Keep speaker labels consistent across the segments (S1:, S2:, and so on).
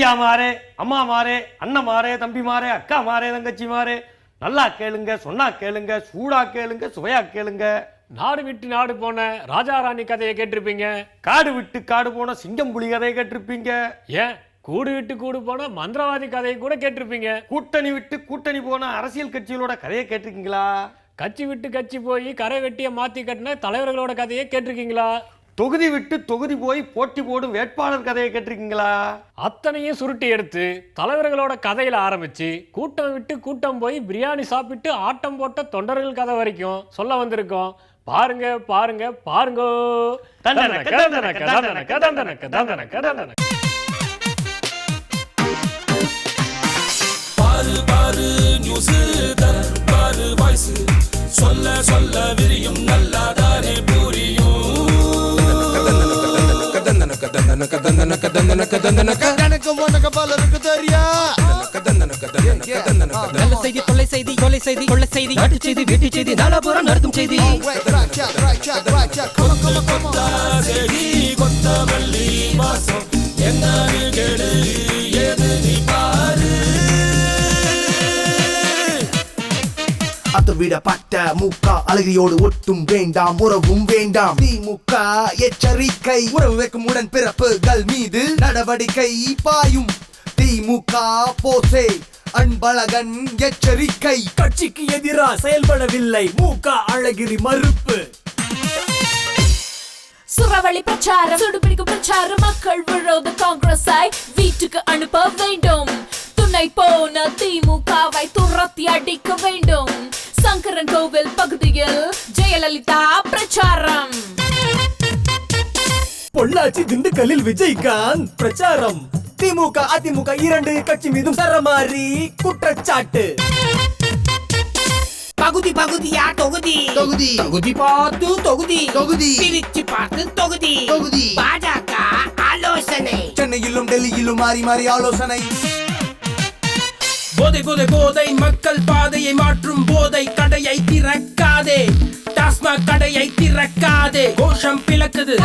S1: ஐயா மாரே, அம்மா மாரே, அண்ணன் மாரே, தம்பி மாரே, அக்கா மாரே, தங்கச்சி மாரே, நல்லா கேளுங்க, சொன்னா கேளுங்க, சூடா கேளுங்க, சுவையா கேளுங்க.
S2: நாடு விட்டு நாடு போன ராஜா ராணி கதையை கேட்டிருப்பீங்க.
S1: காடு விட்டு காடு போன சிங்கம் புலி கதையை கேட்டிருப்பீங்க.
S2: ஏன் கூடு விட்டு கூடு போன மந்திரவாதி கதையை கூட கேட்டிருப்பீங்க.
S1: கூட்டணி விட்டு கூட்டணி போன அரசியல் கட்சிகளோட கதையை கேட்டிருக்கீங்களா?
S2: கட்சி விட்டு கட்சி போய் கரை வெட்டிய மாத்தி கட்டின தலைவர்களோட கதையை கேட்டிருக்கீங்களா?
S1: தொகுதி விட்டு தொகுதி போய் போட்டி போடும் வேட்பாளர் கதையை கேட்டிருக்கீங்களா?
S2: அத்தனையும் சுருட்டி எடுத்து தலைவர்களோட கதையில ஆரம்பிச்சு கூட்டம் விட்டு கூட்டம் போய் பிரியாணி சாப்பிட்டு ஆட்டம் போட்ட தொண்டர்கள் கதை வரைக்கும் சொல்ல வந்திருக்கோம். பாருங்க பாருங்க பாருங்க.
S3: பாரு பாரு நியூஸ் பாரு வாய்ஸ் சொல்ல சொல்ல விரியும் நல்லாதானே புரியும்.
S4: நல்ல செய்தி தொலை செய்தி கொலை செய்தி கொள்ள செய்தி நாட்டு செய்தி வீட்டு செய்தி நாலாபுரம் நடத்தும் செய்தி.
S3: கொத்தமல்லி வாசம் என்னன்னு கேடு ஏது நீ பாரு.
S5: விடப்பட்ட முக அழகியோடு ஒட்டும் வேண்டாம், உறவும் வேண்டாம். திமுக எச்சரிக்கை, உறவு வைக்கும் உடன் பிறப்புகள் மீது நடவடிக்கை பாயும். திமுக போசே அன்பழகன் எச்சரிக்கை.
S6: கட்சிக்கு எதிராக செயல்படவில்லை முக அழகிரி மறுப்பு.
S7: சுரவழி பிரச்சாரம் சுடுபிடிக்கும் பிரச்சாரம் மக்கள் விரோத காங்கிரஸை வீட்டுக்கு அனுப்ப வேண்டும். துணை போன திமுகவை துரத்தி அடிக்க வேண்டும். சங்கரன் கோவில் பகுதியில் ஜெயலலிதா பிரச்சாரம்.
S6: பொள்ளாச்சி திண்டுக்கல்லில் விஜயகாந்த் பிரச்சாரம். திமுக அதிமுக இரண்டு கட்சி மீதும் சரமாரி குற்றச்சாட்டு.
S4: பகுதி பகுதியா தொகுதி
S5: தொகுதி
S4: தொகுதி பார்த்து தொகுதி
S5: தொகுதி
S4: பிரிச்சு பார்த்து தொகுதி
S5: தொகுதி
S4: பாஜக ஆலோசனை.
S5: சென்னையிலும் டெல்லியிலும் மாறி மாறி ஆலோசனை.
S3: போதை போதை போதை மக்கள் பாதையை மாற்றும் போதை கடையை திறக்காதே. டாஸ்மாக் கடையை திறக்காதே. கோஷம் பிளக்குது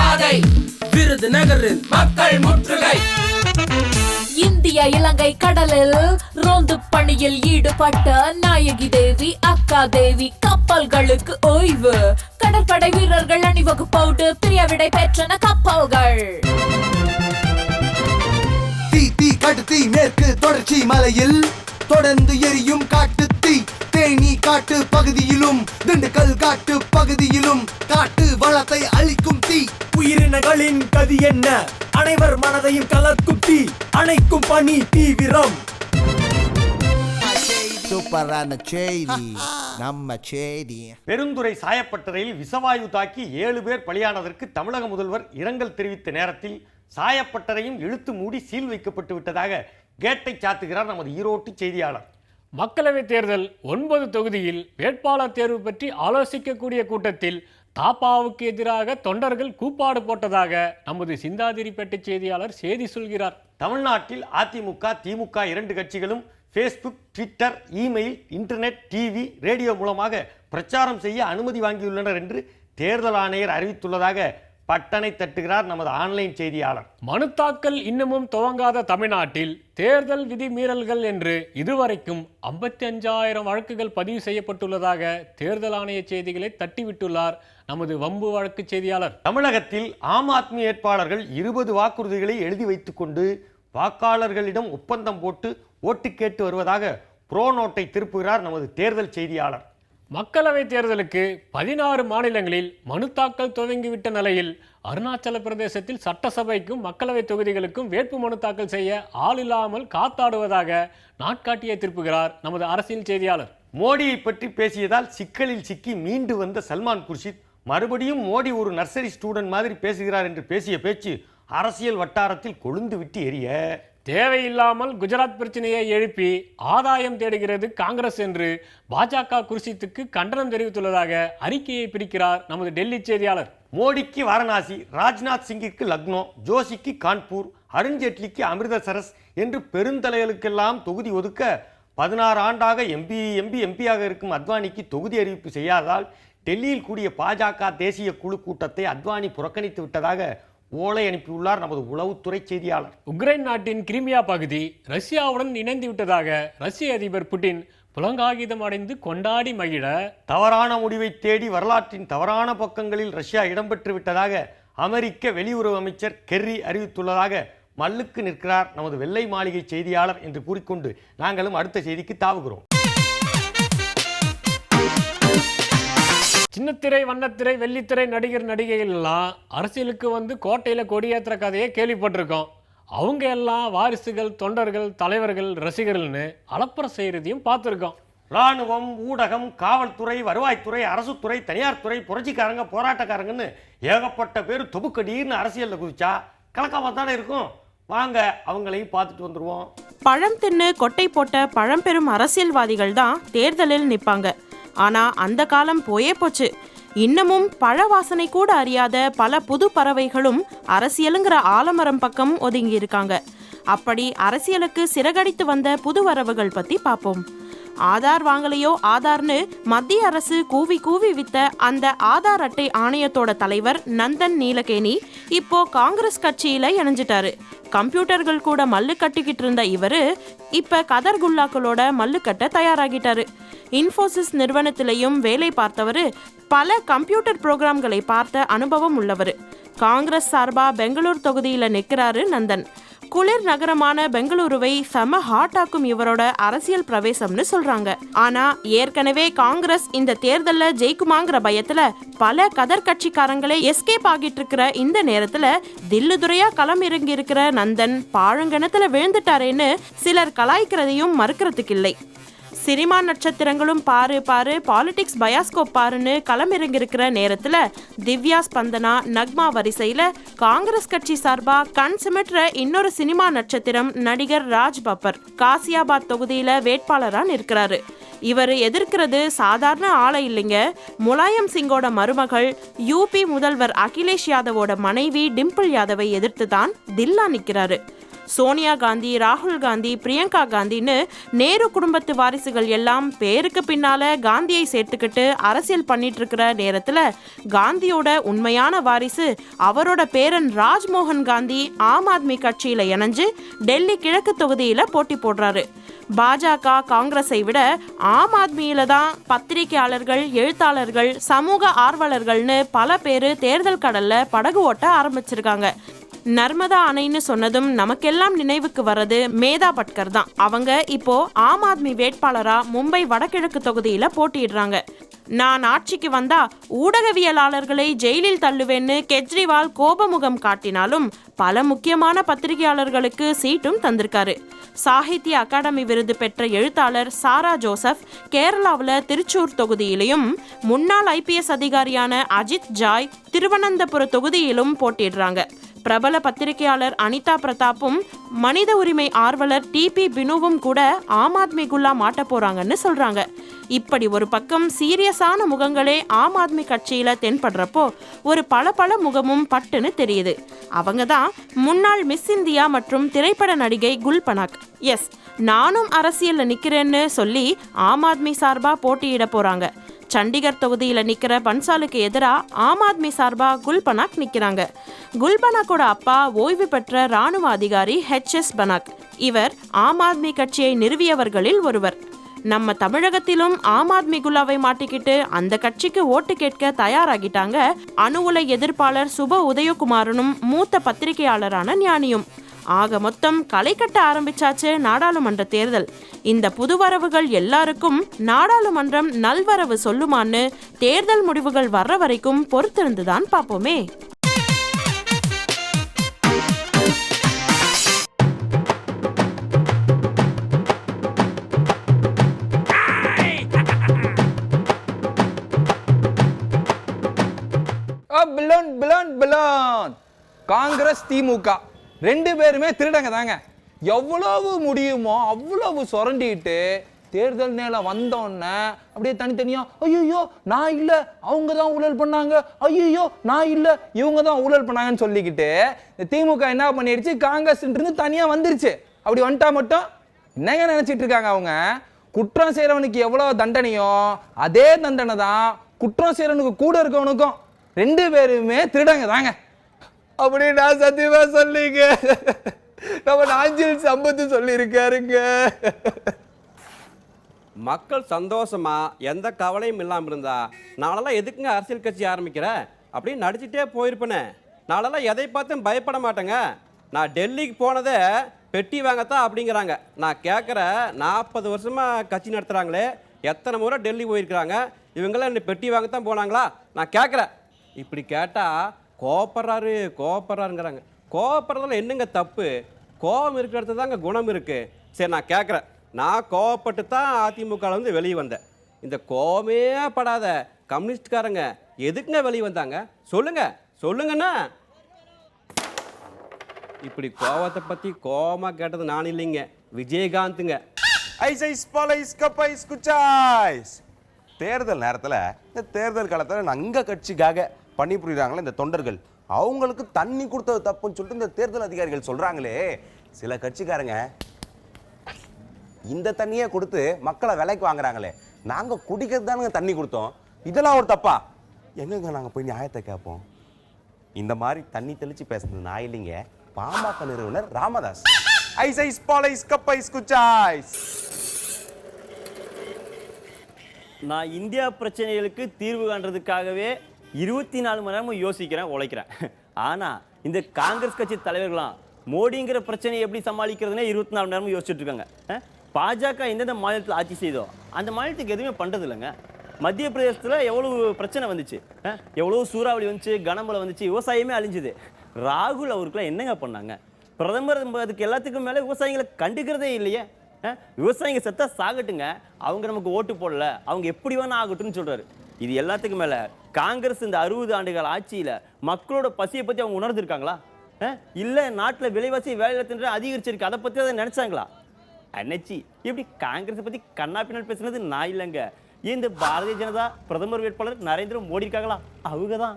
S3: விருதுநகரில் மக்கள் முற்றுகை.
S7: இந்திய இலங்கை கடலில் ரோந்து பணியில் ஈடுபட்ட நாயகி தேவி அக்கா தேவி கப்பல்களுக்கு ஓய்வு. கடற்படை வீரர்கள் அணிவகுப்போடு பிரியவிடை பெற்றன கப்பல்கள்.
S5: தீ தீ கடுத்தி மேற்கு தொடர்ச்சி மலையில் தொடர்ந்து எரியும் காட்டு தீ. தேனி காட்டு பகுதியிலும் திண்டுக்கல் காட்டு பகுதியிலும் காட்டு வளத்தை அழிக்கும் தீ.
S6: உயிரினங்களின் கதி என்ன? அனைவர் மனதையும் கலர்க்கும் தீ. அணைக்கும் பணி தீவிரம்.
S5: சூப்பரான செய்தி நம்ம செய்தி.
S1: பெருந்துறை சாயப்பட்டறையில் விஷவாயு தாக்கி 7 பேர் பலியானதற்கு தமிழக முதல்வர் இரங்கல் தெரிவித்த நேரத்தில் சாயப்பட்டறையும் இழுத்து மூடி சீல் வைக்கப்பட்டு விட்டதாக கேட்டை சாத்துகிறார் நமது ஈரோட்டு செய்தியாளர்.
S2: மக்களவைத் தேர்தல் 9 தொகுதியில் வேட்பாளர் தேர்வு பற்றி ஆலோசிக்கக்கூடிய கூட்டத்தில் தாப்பாவுக்கு எதிராக தொண்டர்கள் கூப்பாடு போட்டதாக நமது சிந்தாதிரிப்பேட்டை செய்தியாளர் செய்தி சொல்கிறார்.
S1: தமிழ்நாட்டில் அதிமுக திமுக 2 கட்சிகளும் Facebook, Twitter, email, internet, TV, radio மூலமாக பிரச்சாரம் செய்ய அனுமதி வாங்கியுள்ளனர் என்று தேர்தல் ஆணையர் அறிவித்துள்ளதாக பட்டனை தட்டுகிறார் நமது ஆன்லைன் செய்தியாளர்.
S2: மனு தாக்கல் இன்னமும் துவங்காத தமிழ்நாட்டில் தேர்தல் விதி மீறல்கள் என்று இதுவரைக்கும் 55,000 வழக்குகள் பதிவு செய்யப்பட்டுள்ளதாக தேர்தல் ஆணைய செய்திகளை தட்டிவிட்டுள்ளார் நமது வம்பு வழக்கு செய்தியாளர்.
S1: தமிழகத்தில் ஆம் ஆத்மி வேட்பாளர்கள் 20 வாக்குறுதிகளை எழுதி வைத்துக் கொண்டு வாக்காளர்களிடம் ஒப்பந்தம் போட்டு ஓட்டு கேட்டு வருவதாக ப்ரோ நோட்டை திருப்புகிறார் நமது தேர்தல் செய்தியாளர்.
S2: மக்களவைத் தேர்தலுக்கு 16 மாநிலங்களில் மனு தாக்கல் துவங்கிவிட்ட நிலையில் அருணாச்சல பிரதேசத்தில் சட்டசபைக்கும் மக்களவை தொகுதிகளுக்கும் வேட்பு மனு தாக்கல் செய்ய ஆள் இல்லாமல் காத்தாடுவதாக நாட்காட்டியை திருப்புகிறார் நமது அரசியல் செய்தியாளர்.
S1: மோடியை பற்றி பேசியதால் சிக்கலில் சிக்கி மீண்டு வந்த சல்மான் குர்ஷித் மறுபடியும் மோடி ஒரு நர்சரி ஸ்டூடெண்ட் மாதிரி பேசுகிறார் என்று பேசிய பேச்சு அரசியல் வட்டாரத்தில் கொழுந்து விட்டு எரிய
S2: தேவையில்லாமல் குஜராத் பிரச்சனையை எழுப்பி ஆதாயம் தேடுகிறது காங்கிரஸ் என்று பாஜக குர்ஷித்துக்கு கண்டனம் தெரிவித்துள்ளதாக அறிக்கையை பிரிக்கிறார் நமது டெல்லி செய்தியாளர்.
S1: மோடிக்கு வாரணாசி, ராஜ்நாத் சிங்கிற்கு லக்னோ, ஜோஷிக்கு கான்பூர், அருண்ஜேட்லிக்கு அமிர்தசரஸ் என்று பெருந்தலைகளுக்கெல்லாம் தொகுதி ஒதுக்க 16 ஆண்டாக எம்பியாக இருக்கும் அத்வானிக்கு தொகுதி அறிவிப்பு செய்யாததால் டெல்லியில் கூடிய பாஜக தேசிய குழு கூட்டத்தை அத்வானி புறக்கணித்து விட்டதாக ஓலை அனுப்பியுள்ளார் நமது உளவுத்துறை செய்தியாளர்.
S2: உக்ரைன் நாட்டின் கிரிமியா பகுதி ரஷ்யாவுடன் இணைந்து விட்டதாக ரஷ்ய அதிபர் புட்டின் புலங்காகிதம் அடைந்து கொண்டாடி மகிழ,
S1: தவறான முடிவை தேடி வரலாற்றின் தவறான பக்கங்களில் ரஷ்யா இடம்பெற்று விட்டதாக அமெரிக்க வெளியுறவு அமைச்சர் கெர்ரி அறிவித்துள்ளதாக மல்லுக்கு நிற்கிறார் நமது வெள்ளை மாளிகை செய்தியாளர் என்று கூறிக்கொண்டு நாங்களும் அடுத்த செய்திக்கு தாவுகிறோம்.
S2: சின்னத்திரை, வண்ணத்திரை, வெள்ளித்திரை நடிகர் நடிகைகள் எல்லாம் அரசியலுக்கு வந்து கோட்டையில கொடியேற்றுற கதையை கேள்விப்பட்டிருக்கோம். அவங்க எல்லாம் வாரிசுகள், தொண்டர்கள், தலைவர்கள், ரசிகர்கள்னு அலப்பற செய்யறதையும் பார்த்துருக்கோம்.
S1: இராணுவம், ஊடகம், காவல்துறை, வருவாய்த்துறை, அரசுத்துறை, தனியார் துறை, புரட்சிக்காரங்க, போராட்டக்காரங்கன்னு ஏகப்பட்ட பேர் தொபுக்கடீர்னு அரசியலில் குதிச்சா கலக்கமாக தானே இருக்கும். வாங்க அவங்களையும் பார்த்துட்டு வந்துடுவோம்.
S8: பழம் தின்னு கொட்டை போட்ட பழம்பெரும் அரசியல்வாதிகள் தான் தேர்தலில் நிற்பாங்க. ஆனா அந்த காலம் போயே போச்சு. இன்னமும் பழ வாசனை கூட அறியாத பல புது பறவைகளும் அரசியலுங்கிற ஆலமரம் பக்கம் ஒதுங்கி இருக்காங்க. அப்படி அரசியலுக்கு சிறகடித்து வந்த புது வரவுகள் பத்தி பார்ப்போம். ஆதார் வாங்கலையோ ஆதார்னு மத்திய அரசு கூவி கூவி வித்த அந்த ஆதார் அட்டை ஆணையத்தோட தலைவர் நந்தன் நீலகேணி இப்போ காங்கிரஸ் கட்சியில இணைஞ்சிட்டாரு. கம்ப்யூட்டர்கள் கூட மல்லு கட்டிக்கிட்டு இருந்த இவரு இப்ப கதர்குல்லாக்களோட மல்லு கட்ட தயாராகிட்டாரு. இன்ஃபோசிஸ் நிறுவனத்திலையும் வேலை பார்த்தவர், பல கம்ப்யூட்டர் புரோகிராம்களை பார்த்த அனுபவம் உள்ளவர். காங்கிரஸ் சார்பா பெங்களூர் தொகுதியில் நிற்கிறாரு நந்தன். குளிர் நகரமான பெங்களூருவை செம ஹாட்டாக்கும் இவரோட அரசியல் பிரவேசம்னு சொல்றாங்க. ஆனா ஏற்கனவே காங்கிரஸ் இந்த தேர்தல்ல ஜெயிக்குமாங்கிற பயத்துல பல கதர் கட்சிக்காரங்களே எஸ்கேப் ஆகிட்டு இருக்கிற இந்த நேரத்துல தில்லுதுறையா களம் இறங்கி இருக்கிற நந்தன் பாழங்கணத்துல விழுந்துட்டாரேன்னு சிலர் கலாய்க்கிறதையும் மறுக்கிறதுக்கு இல்லை. சினிமா நட்சத்திரங்களும் பாரு பாரு, பாலிடிக்ஸ் பயாஸ்கோப் பாருன்னு களமிறங்கிருக்கிற நேரத்தில் திவ்யா ஸ்பந்தனா, நக்மா வரிசையில் காங்கிரஸ் கட்சி சார்பா கண் சிமிட்ற இன்னொரு சினிமா நட்சத்திரம் நடிகர் ராஜ் பப்பர் காசியாபாத் தொகுதியில் வேட்பாளராக நிற்கிறாரு. இவர் எதிர்க்கிறது சாதாரண ஆளை இல்லைங்க. முலாயம் சிங்கோட மருமகள், யூபி முதல்வர் அகிலேஷ் யாதவோட மனைவி டிம்பிள் யாதவை எதிர்த்து தான் தில்லா நிற்கிறாரு. சோனியா காந்தி, ராகுல் காந்தி, பிரியங்கா காந்தின்னு நேரு குடும்பத்து வாரிசுகள் எல்லாம் பேருக்கு பின்னால காந்தியை சேர்த்துக்கிட்டு அரசியல் பண்ணிட்டு இருக்கிற நேரத்துல காந்தியோட உண்மையான வாரிசு அவரோட பேரன் ராஜ்மோகன் காந்தி ஆம் ஆத்மி கட்சியில இணைஞ்சு டெல்லி கிழக்கு தொகுதியில போட்டி போடுறாரு. பாஜக, காங்கிரஸை விட ஆம் ஆத்மியில தான் பத்திரிகையாளர்கள், எழுத்தாளர்கள், சமூக ஆர்வலர்கள்னு பல பேர் தேர்தல் கடல்ல படகு ஓட்ட ஆரம்பிச்சிருக்காங்க. நர்மதா அணைன்னு சொன்னதும் நமக்கெல்லாம் நினைவுக்கு வர்றது மேதா பட்கர் தான். அவங்க இப்போ ஆம் ஆத்மி வேட்பாளரா மும்பை வடகிழக்கு தொகுதியில போட்டியிடுறாங்க. நான் ஆட்சிக்கு வந்தா ஊடகவியலாளர்களை ஜெயிலில் தள்ளுவேன்னு கெஜ்ரிவால் கோபமுகம் காட்டினாலும் பல முக்கியமான பத்திரிகையாளர்களுக்கு சீட்டும் தந்திருக்காரு. சாகித்ய அகாடமி விருது பெற்ற எழுத்தாளர் சாரா ஜோசப் கேரளாவில் திருச்சூர் தொகுதியிலும், முன்னாள் IPS அதிகாரியான அஜித் ஜாய் திருவனந்தபுர தொகுதியிலும் போட்டிடுறாங்க. பிரபல பத்திரிகையாளர் அனிதா பிரதாப்பும் மனித உரிமை ஆர்வலர் TP பினுவும் கூட ஆம் ஆத்மி குல்லா மாட்ட போறாங்கன்னு சொல்றாங்க. இப்படி ஒரு பக்கம் சீரியஸான முகங்களே ஆம் ஆத்மி கட்சியில தென்படுறப்போ ஒரு பல முகமும் பட்டுன்னு தெரியுது. அவங்க தான் முன்னாள் மிஸ் இந்தியா மற்றும் திரைப்பட நடிகை குல்பனாக். எஸ், நானும் அரசியல்ல நிக்கிறேன்னு சொல்லி ஆம் ஆத்மி சார்பா போட்டியிட போறாங்க. சண்டிகர் தொகுதியில நிக்கிற பன்சாலுக்கு எதிராக ஆம் ஆத்மி சார்பா குல்பனாக் நிக்கிறாங்க. குல்பனாக்கோட அப்பா ஓய்வு பெற்ற ராணுவ அதிகாரி HS பனாக். இவர் ஆம் ஆத்மி கட்சியை நிறுவியவர்களில் ஒருவர். நம்ம தமிழகத்திலும் ஆம் ஆத்மி குல்லாவை மாட்டிக்கிட்டு அந்த கட்சிக்கு ஓட்டு கேட்க தயாராகிட்டாங்க அணு உலை எதிர்ப்பாளர் சுப உதயகுமாரனும் மூத்த பத்திரிகையாளரான ஞானியும். ஆக மொத்தம் களை கட்ட ஆரம்பிச்சாச்சு நாடாளுமன்ற தேர்தல். இந்த புதுவரவுகள் எல்லாருக்கும் நாடாளுமன்றம் நல்வரவு சொல்லுமான்னு தேர்தல் முடிவுகள் வர்ற வரைக்கும் பொறுத்திருந்துதான் பார்ப்போமே.
S9: காங்கிரஸ் திமுக ரெண்டு பேருமே திருடங்க தாங்க. எவ்வளவு முடியுமோ அவ்வளவு சுரண்டிட்டு தேர்தல் நேரம் வந்தோன்னே அப்படியே தனித்தனியா ஐயோ நான் இல்ல அவங்க தான் ஊழல் பண்ணாங்க, ஐயோ நான் இல்ல இவங்க தான் ஊழல் பண்ணாங்கன்னு சொல்லிக்கிட்டு திமுக என்ன பண்ணிடுச்சு, காங்கிரஸ் இருந்து தனியா வந்துருச்சு. அப்படி வந்துட்டா மட்டும் என்னங்க நினைச்சிட்டு இருக்காங்க அவங்க? குற்றம் செய்யறவனுக்கு எவ்வளவு தண்டனையோ அதே தண்டனை தான் குற்றம் செய்யறவனுக்கு கூட இருக்கவனுக்கும். ரெண்டு பேருமே திருடங்க தாங்க. அப்படி நான் சத்தியமா சொல்லிங்க. நம்ம நாஞ்சில் சம்பத்து சொல்லியிருக்காருங்க.
S10: மக்கள் சந்தோஷமா எந்த கவலையும் இல்லாமல் இருந்தா நாளெல்லாம் எதுக்குங்க அரசியல் கட்சி ஆரம்பிக்கிற அப்படின்னு நடிச்சுட்டே போயிருப்பேனே. நாளெல்லாம் எதை பார்த்தும் பயப்பட மாட்டேங்க. நான் டெல்லிக்கு போனதே பெட்டி வாங்கத்தான் அப்படிங்கிறாங்க. நான் கேட்குற 40 வருஷமா கட்சி நடத்துகிறாங்களே, எத்தனை முறை டெல்லி போயிருக்கிறாங்க, இவங்களாம் என்ன பெட்டி வாங்கத்தான் போனாங்களா நான் கேட்குறேன். இப்படி கேட்டால் கோவப்படுறாருங்கிறாங்க. கோவப்படுறதுல என்னங்க தப்பு? கோவம் இருக்கிற இடத்துல தாங்க குணம் இருக்குது. சரி, நான் கேட்குறேன். நான் கோவப்பட்டு தான் அதிமுகவில் வந்து வெளியே வந்தேன். இந்த கோவமே படாத கம்யூனிஸ்ட்காரங்க எதுக்குங்க வெளியே வந்தாங்க? சொல்லுங்கண்ணா. இப்படி கோவத்தை பற்றி கோவமாக கேட்டது நான் இல்லைங்க, விஜயகாந்துங்க.
S11: தேர்தல் நேரத்தில் இந்த தேர்தல் காலத்தில் நங்க கட்சிக்காக பணி புரியுறாங்களே இந்த தொண்டர்கள், அவங்களுக்கு தண்ணி கொடுத்தது தப்புன்னு சொல்லிட்டு இந்த தேர்தல் அதிகாரிகள் சொல்கிறாங்களே. சில கட்சிக்காரங்க இந்த தண்ணியை கொடுத்து மக்களை விலைக்கு வாங்குறாங்களே, நாங்கள் குடிக்கிறது தானுங்க தண்ணி கொடுத்தோம், இதெல்லாம் ஒரு தப்பா? எங்கங்க நாங்கள் போய் நியாயத்தை கேட்போம்? இந்த மாதிரி தண்ணி தெளித்து பேசுறது நான் இல்லைங்க, பாமக நிறுவனர் ராமதாஸ்.
S12: நான் இந்தியா பிரச்சனைகளுக்கு தீர்வு காண்றதுக்காகவே 24 மணி நேரமும் யோசிக்கிறேன், உழைக்கிறேன். ஆனால் இந்த காங்கிரஸ் கட்சி தலைவர்களாம் மோடிங்கிற பிரச்சனையை எப்படி சமாளிக்கிறதுனே 24 மணி நேரமும் யோசிச்சுட்டு இருக்காங்க. பாஜக எந்தெந்த மாநிலத்தில் ஆட்சி செய்தோ அந்த மாநிலத்துக்கு எதுவுமே பண்ணுறது இல்லைங்க. மத்திய பிரதேசத்தில் எவ்வளோ பிரச்சனை வந்துச்சு, எவ்வளோ சூறாவளி வந்துச்சு, கனமழை வந்துச்சு, விவசாயமே அழிஞ்சுது. ராகுல் அவருக்குலாம் என்னங்க பண்ணாங்க? பிரதமர் அதுக்கு எல்லாத்துக்கும் மேலே விவசாயிகளை கண்டுக்கிறதே இல்லையே. விவசாயிங்க செத்தா சாகட்டுங்க, அவங்க நமக்கு ஓட்டு போடல, அவங்க எப்படி வேணா ஆகட்டும்னு சொல்கிறாரு. இது எல்லாத்துக்கும் மேலே காங்கிரஸ் இந்த 60 ஆண்டுகள் ஆட்சியில் மக்களோட பசியை பற்றி அவங்க உணர்ந்துருக்காங்களா? இல்லை நாட்டில் விலைவாசி வேலை தின்ற அதிகரிச்சிருக்கு, அதை பற்றி அதை நினச்சாங்களா? அன்னைச்சி இப்படி காங்கிரஸை பற்றி கண்ணா பின்னால் பேசுனது நான் இல்லைங்க, இந்த பாரதிய ஜனதா பிரதமர் வேட்பாளர் நரேந்திர மோடி இருக்காங்களா, அவங்க தான்.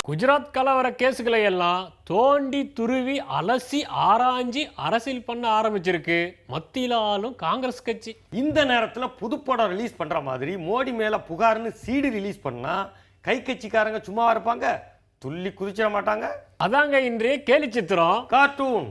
S2: குஜராத் கலவர கேஸுகளை எல்லாம் தோண்டி துருவி அலசி ஆராய்ஞ்சி அரசியல் பண்ண ஆரம்பிச்சிருக்கு மத்தியில் ஆளும் காங்கிரஸ் கட்சி.
S1: இந்த நேரத்தில் புதுப்படம் ரிலீஸ் பண்ணுற மாதிரி மோடி மேலே புகார்னு சீடி ரிலீஸ் பண்ணால் கை கட்சிக்காரங்க சும்மா இருப்பாங்க? துள்ளி குதிச்சிட மாட்டாங்க.
S2: அதாங்க இன்றைய கேலி சித்திரம்
S1: கார்ட்டூன்.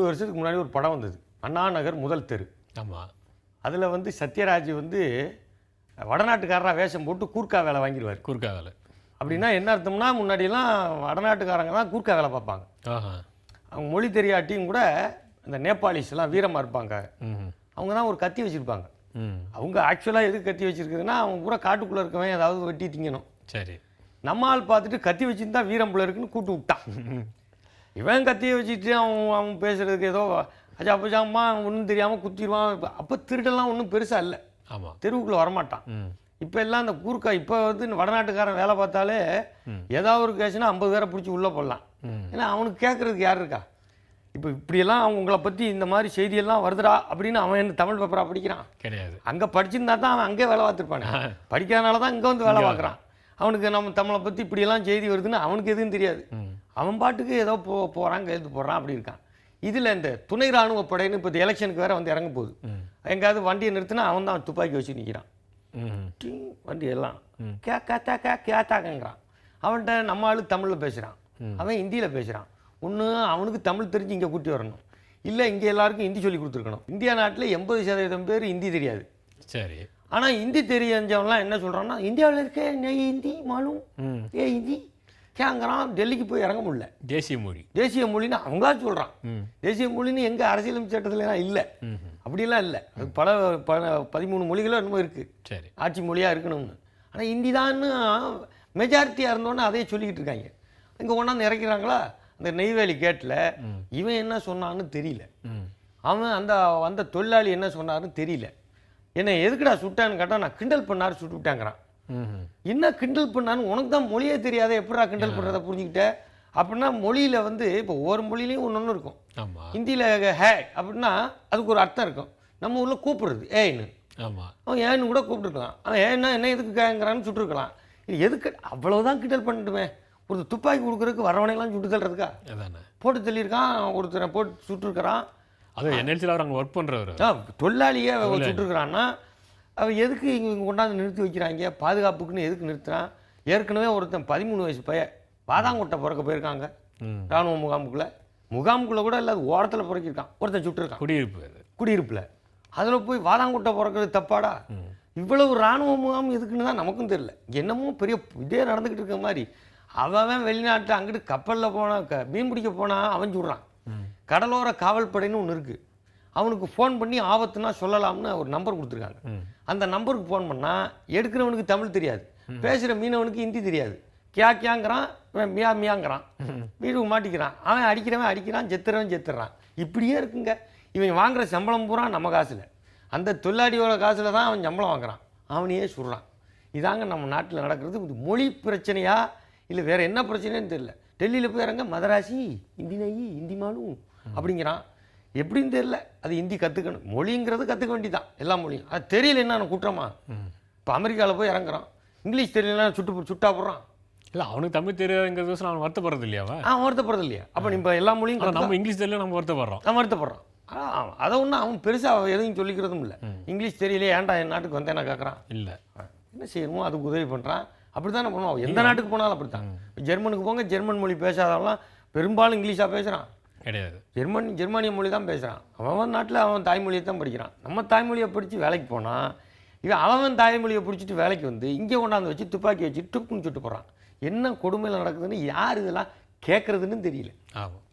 S1: வருஷத்துக்கு முன்னாடி ஒரு படம் வந்தது, அண்ணா நகர் முதல் தெரு.
S2: ஆமாம்.
S1: அதில் வந்து சத்யராஜ் வந்து வடநாட்டுக்காரராக வேஷம் போட்டு கூர்க்கா வேலை வாங்கிடுவார்.
S2: கூர்க்கா வேலை
S1: அப்படின்னா என்ன அர்த்தம்னா, முன்னாடியெல்லாம் வடநாட்டுக்காரங்க தான் கூர்க்கா வேலை பார்ப்பாங்க. அவங்க மொழி தெரியாட்டியும் கூட இந்த நேபாளிஸ்லாம் வீரமாக இருப்பாங்க, அவங்க தான் ஒரு கத்தி வச்சுருப்பாங்க. அவங்க ஆக்சுவலாக எதுக்கு கத்தி வச்சுருக்குதுன்னா, அவங்க பூரா காட்டுக்குள்ளே இருக்கவன் ஏதாவது வெட்டி திங்கணும்.
S2: சரி,
S1: நம்ம ஆள் பார்த்துட்டு கத்தி வச்சுருந்தா வீரம்புல இருக்குன்னு கூட்டு விட்டான். இவன் கத்தியை வச்சுட்டு அவன் பேசுகிறதுக்கு ஏதோ அஜாப்பஜாமா ஒன்றும் தெரியாமல் குத்திடுவான். அப்போ திருடெல்லாம் ஒன்றும் பெருசாக இல்லை.
S2: ஆமாம்,
S1: தெருவுக்குள்ளே வரமாட்டான். இப்போ எல்லாம் இந்த கூர்க்கா, இப்போ வந்து வடநாட்டுக்காரன் வேலை பார்த்தாலே ஏதாவது ஒரு கேஸ்னா 50 பேரை பிடிச்சி உள்ளே போடலாம். ஏன்னா அவனுக்கு கேட்குறதுக்கு யார் இருக்கா? இப்போ இப்படியெல்லாம் அவங்க உங்களை பற்றி இந்த மாதிரி செய்தியெல்லாம் வருதுடா அப்படின்னு அவன் என்ன தமிழ் பேப்பராக படிக்கிறான்?
S2: கிடையாது.
S1: அங்கே படிச்சிருந்தா தான் அவன் அங்கே வேலை பார்த்துருப்பானே. படிக்காதனால தான் இங்கே வந்து வேலை பார்க்குறான். அவனுக்கு நம்ம தமிழை பற்றி இப்படியெல்லாம் செய்தி வருதுன்னு அவனுக்கு எதுவும் தெரியாது. அவன் பாட்டுக்கு ஏதோ போகிறான், கையெழுத்து போடுறான், அப்படி இருக்கான். இதில் இந்த துணை ராணுவ படைன்னு இப்போ எலெக்ஷனுக்கு வேறு வந்து இறங்க போகுது. எங்கேயாவது வண்டியை நிறுத்தினா அவன் தான் துப்பாக்கி வச்சு நிற்கிறான். வண்டி எல்லாம் கேத்தாக்கங்கிறான். அவன்கிட்ட நம்ம ஆளு தமிழில் பேசுகிறான், அவன் ஹிந்தியில் பேசுகிறான். ஒன்று அவனுக்கு தமிழ் தெரிஞ்சு இங்கே கூட்டி வரணும், இல்லை இங்கே எல்லாருக்கும் ஹிந்தி சொல்லி கொடுத்துருக்கணும். இந்தியா நாட்டில் 80% பேர் ஹிந்தி தெரியாது.
S2: சரி,
S1: ஆனால் ஹிந்தி தெரிஞ்சவன்லாம் என்ன சொல்கிறான்னா, இந்தியாவில் இருக்க ஹிந்தி மாலும் ஹிந்தி கேங்கிறான். டெல்லிக்கு போய் இறங்க முடியல. தேசிய மொழின்னு அவங்களா சொல்கிறான். தேசிய மொழின்னு எங்கள் அரசியலமைப்பு சட்டத்துலாம் இல்லை, அப்படிலாம் இல்லை. அது பல 13 மொழிகளும் என்னமோ இருக்குது, சரி, ஆட்சி மொழியாக இருக்கணும்னு. ஆனால் ஹிந்தி தான்னு மெஜாரிட்டியாக இருந்தோன்னே அதையே சொல்லிக்கிட்டு இருக்காங்க. இங்கே கொண்டாந்து இறக்கிறாங்களா அந்த நெய்வேலி கேட்டில், இவன் என்ன சொன்னான்னு தெரியல, அவன் அந்த தொழிலாளி என்ன சொன்னாருன்னு தெரியல. என்னை எதுக்குடா சுட்டான்னு கேட்டால் நான் கிண்டல் பண்ணாரு சுட்டு விட்டாங்கிறான். என்ன கிண்டல் பண்ணான்னு உனக்கு தான் மொழியே தெரியாத எப்படா கிண்டல் பண்ணுறதை புரிஞ்சுக்கிட்ட அப்படின்னா, மொழியில் வந்து இப்போ ஒவ்வொரு மொழிலையும் ஒன்று இருக்கும். ஹிந்தியில் ஹே அப்படின்னா அதுக்கு ஒரு அர்த்தம் இருக்கும். நம்ம ஊரில் கூப்பிடுறது ஏன்னு, அவன் ஏன்னு கூட கூப்பிட்டுருக்கலாம். அவன் ஏன்னா என்ன எதுக்கு கேங்கிறான்னு சுட்டுருக்கலாம். இது எதுக்கு அவ்வளோதான் கிண்டல் பண்ணிட்டுமே. ஒரு துப்பாக்கி கொடுக்குறதுக்கு வரவனையெல்லாம் சுட்டு தள்ளுறதுக்கா போட்டு தள்ளியிருக்கான். ஒருத்தரை போட்டு சுட்டுருக்கிறான்.
S2: அது என்எல்சியில் அவர் அங்கே ஒர்க் பண்ணுறவர்
S1: தொழிலாளியே சுட்டுருக்கிறான்னா அவன் எதுக்கு இங்கே கொண்டாந்து நிறுத்தி வைக்கிறாங்க? பாதுகாப்புக்குன்னு எதுக்கு நிறுத்துறான்? ஏற்கனவே ஒருத்தன் 13 வயசு பையன் வாதாங்கோட்டை பிறக்க போயிருக்காங்க இராணுவ முகாமுக்குள்ளே கூட இல்லாத ஓரத்தில் பிறக்கிருக்கான். ஒருத்தன் சுட்டுருக்கான் குடியிருப்பில். அதில் போய் வாதாங்கோட்டை பிறக்கிறது தப்பாடா? இவ்வளவு இராணுவ முகாம் எதுக்குன்னு தான் நமக்கும் தெரியல. என்னமோ பெரிய இதே நடந்துக்கிட்டு இருக்க மாதிரி. அவன் வெளிநாட்டில் அங்கிட்டு கப்பலில் போனால் மீன் பிடிக்க போனால் அவன் சுடுறான். கடலோர காவல்படைன்னு ஒன்று இருக்குது. அவனுக்கு ஃபோன் பண்ணி ஆபத்துனா சொல்லலாம்னு ஒரு நம்பர் கொடுத்துருக்காங்க. அந்த நம்பருக்கு ஃபோன் பண்ணால் எடுக்கிறவனுக்கு தமிழ் தெரியாது, பேசுகிற மீனவனுக்கு ஹிந்தி தெரியாது. கியாங்கிறான், மியா மியாங்கிறான், வீட்டுக்கு மாட்டிக்கிறான். அவன் அடிக்கிறவன் அடிக்கிறான், செத்துறவன் செத்துறான். இப்படியே இருக்குங்க. இவன் வாங்குகிற சம்பளம் பூரா நம்ம காசில், அந்த தொழிலாளியோட காசில் தான் அவன் சம்பளம் வாங்குறான், அவனையே சுடுறான். இதாங்க நம்ம நாட்டில் நடக்கிறது. இது மொழி பிரச்சனையா இல்லை வேறு என்ன பிரச்சனைன்னு தெரியல. டெல்லியில் போய் இறங்க மதராசி ஹிந்தி நை ஹிந்தி மாலும் அப்படிங்கிறான். எப்படின்னு தெரியல. அது ஹிந்தி கற்றுக்கணும். மொழிங்கிறது கற்றுக்க வேண்டிதான் எல்லா மொழியும். அது தெரியல என்ன குற்றமா? இப்போ அமெரிக்காவில் போய் இறங்குறான், இங்கிலீஷ் தெரியலன்னா சுட்டா போடுறான்.
S2: இல்லை அவனுக்கு தமிழ் தெரியாதுங்கிறது அவன் வருத்தப்படுறது இல்லையா?
S1: வருத்தப்படுறது இல்லையா? அப்போ இப்போ எல்லா மொழியும்
S2: நம்ம இங்கிலீஷ் தெரியல நம்ம வருத்தப்படுறோம்.
S1: வருத்தப்படுறான். அதை ஒன்றும் அவன் பெருசாக எதுவும் சொல்லிக்கிறதும் இல்லை. இங்கிலீஷ் தெரியலையே ஏன்டா என் நாட்டுக்கு வந்தேன் நான் கேட்குறான்.
S2: இல்லை
S1: என்ன செய்யணுமோ அதுக்கு உதவி பண்ணுறான். அப்படி தானே பண்ணுவான். எந்த நாட்டுக்கு போனாலும் அப்படி தான். ஜெர்மனுக்கு போங்க, ஜெர்மன் மொழி பேசாதவெல்லாம் பெரும்பாலும் இங்கிலீஷாக பேசுகிறான்
S2: கிடையாது.
S1: ஜெர்மானிய மொழி தான் பேசுகிறான். அவன் நாட்டில் அவன் தாய்மொழியை தான் படிக்கிறான். நம்ம தாய்மொழியை படித்து வேலைக்கு போனால் இவன் அவன் தாய்மொழியை பிடிச்சிட்டு வேலைக்கு வந்து இங்கே கொண்டாந்து வச்சு துப்பாக்கி வச்சு டுப்புன்னு சுட்டு போகிறான். என்ன கொடுமையில் நடக்குதுன்னு யார் இதெல்லாம் கேட்குறதுன்னு தெரியல.
S2: ஆமாம்.